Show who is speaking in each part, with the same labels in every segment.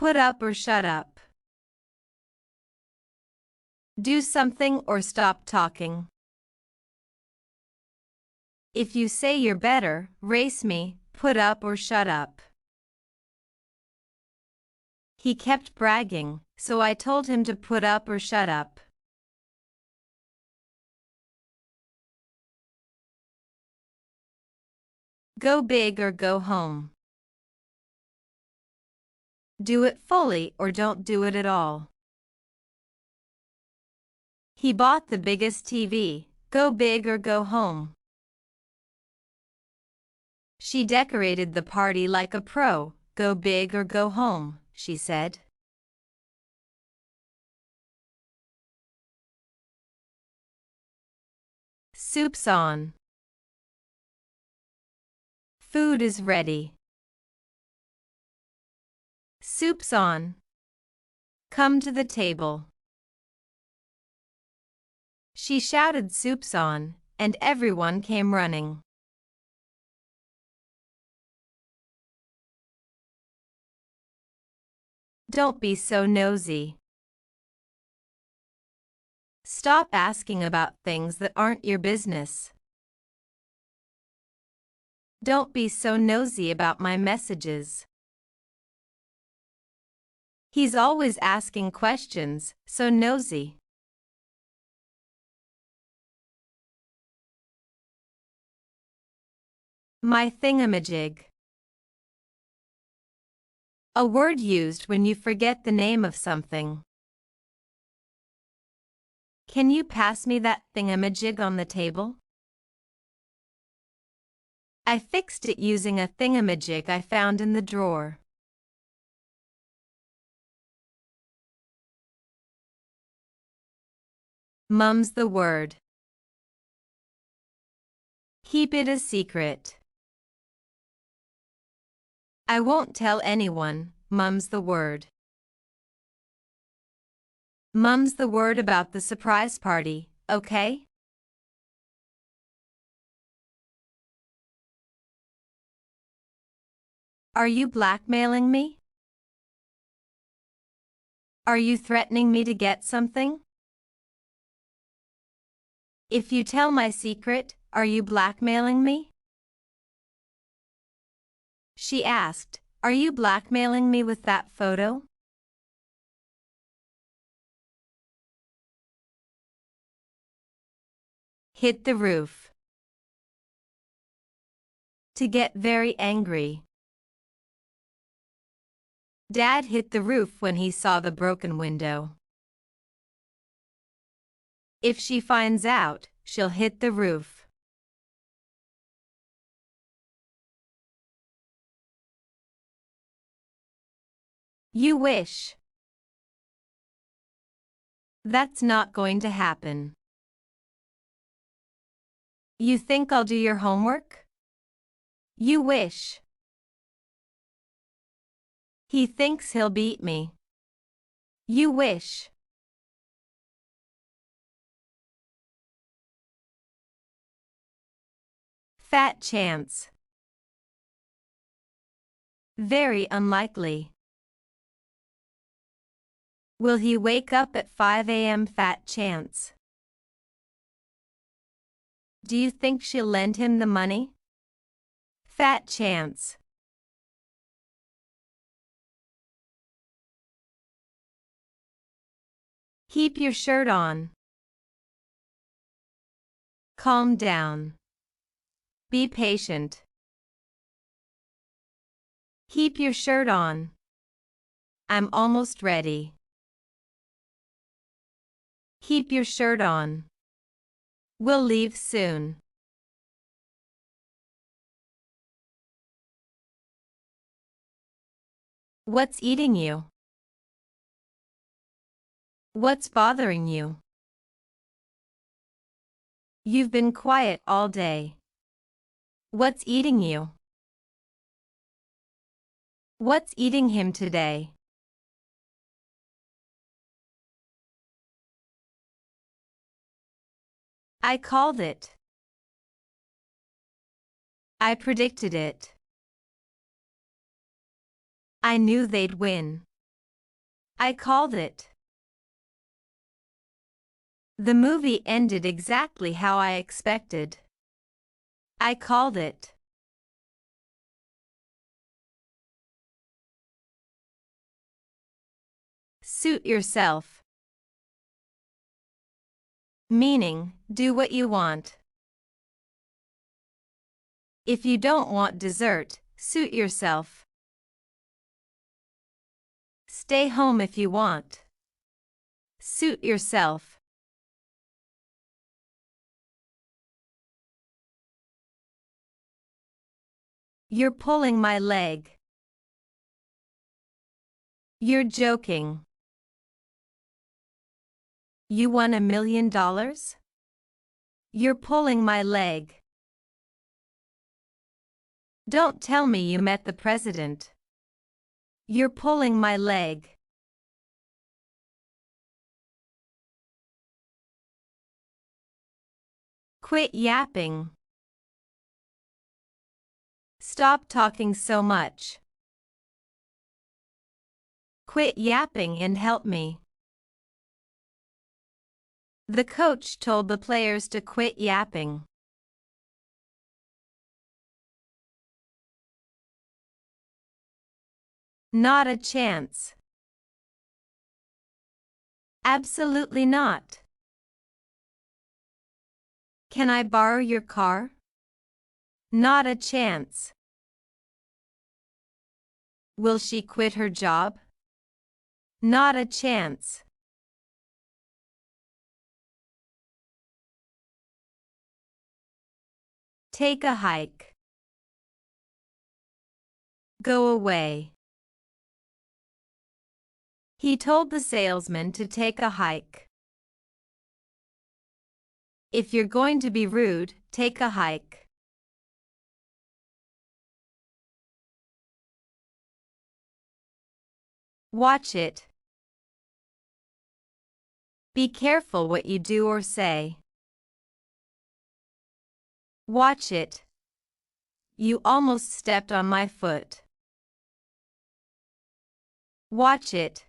Speaker 1: Put up or shut up. Do something or stop talking. If you say you're better, race me, put up or shut up. He kept bragging, so I told him to put up or shut up. Go big or go home. Do it fully or don't do it at all. He bought the biggest TV. Go big or go home. She decorated the party like a pro. Go big or go home, she said. Soup's on. Food is ready. Soup's on. Come to the table. She shouted soup's on, and everyone came running. Don't be so nosy. Stop asking about things that aren't your business. Don't be so nosy about my messages. He's always asking questions, so nosy. My thingamajig. A word used when you forget the name of something. Can you pass me that thingamajig on the table? I fixed it using a thingamajig I found in the drawer. Mum's the word. Keep it a secret. I won't tell anyone, mum's the word. Mum's the word about the surprise party, okay? Are you blackmailing me? Are you threatening me to get something? If you tell my secret, are you blackmailing me? She asked, are you blackmailing me with that photo? Hit the roof. To get very angry. Dad hit the roof when he saw the broken window. If she finds out, she'll hit the roof. You wish. That's not going to happen. You think I'll do your homework? You wish. He thinks he'll beat me. You wish. Fat chance. Very unlikely. Will he wake up at 5 a.m.? Fat chance. Do you think she'll lend him the money? Fat chance. Keep your shirt on. Calm down. Be patient. Keep your shirt on. I'm almost ready. Keep your shirt on. We'll leave soon. What's eating you? What's bothering you? You've been quiet all day. What's eating you? What's eating him today? I called it. I predicted it. I knew they'd win. I called it. The movie ended exactly how I expected. I called it. Suit yourself. Meaning, do what you want. If you don't want dessert, suit yourself. Stay home if you want. Suit yourself. You're pulling my leg. You're joking. You won $1 million? You're pulling my leg. Don't tell me you met the president. You're pulling my leg. Quit yapping. Stop talking so much. Quit yapping and help me. The coach told the players to quit yapping. Not a chance. Absolutely not. Can I borrow your car? Not a chance. Will she quit her job? Not a chance. Take a hike. Go away. He told the salesman to take a hike. If you're going to be rude, take a hike. Watch it. Be careful what you do or say. Watch it. You almost stepped on my foot. Watch it.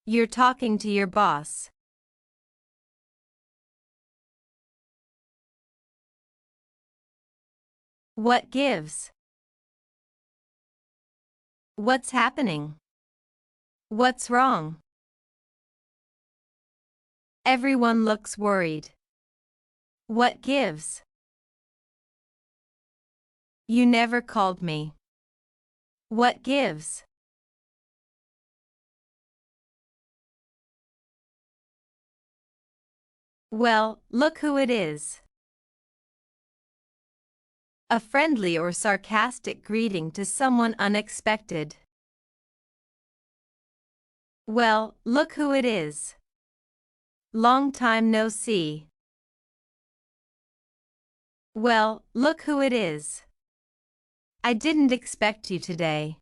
Speaker 1: You're talking to your boss. What gives? What's happening? What's wrong? Everyone looks worried. What gives? You never called me. What gives? Well, look who it is. A friendly or sarcastic greeting to someone unexpected. Well, look who it is. Long time no see. Well, look who it is. I didn't expect you today.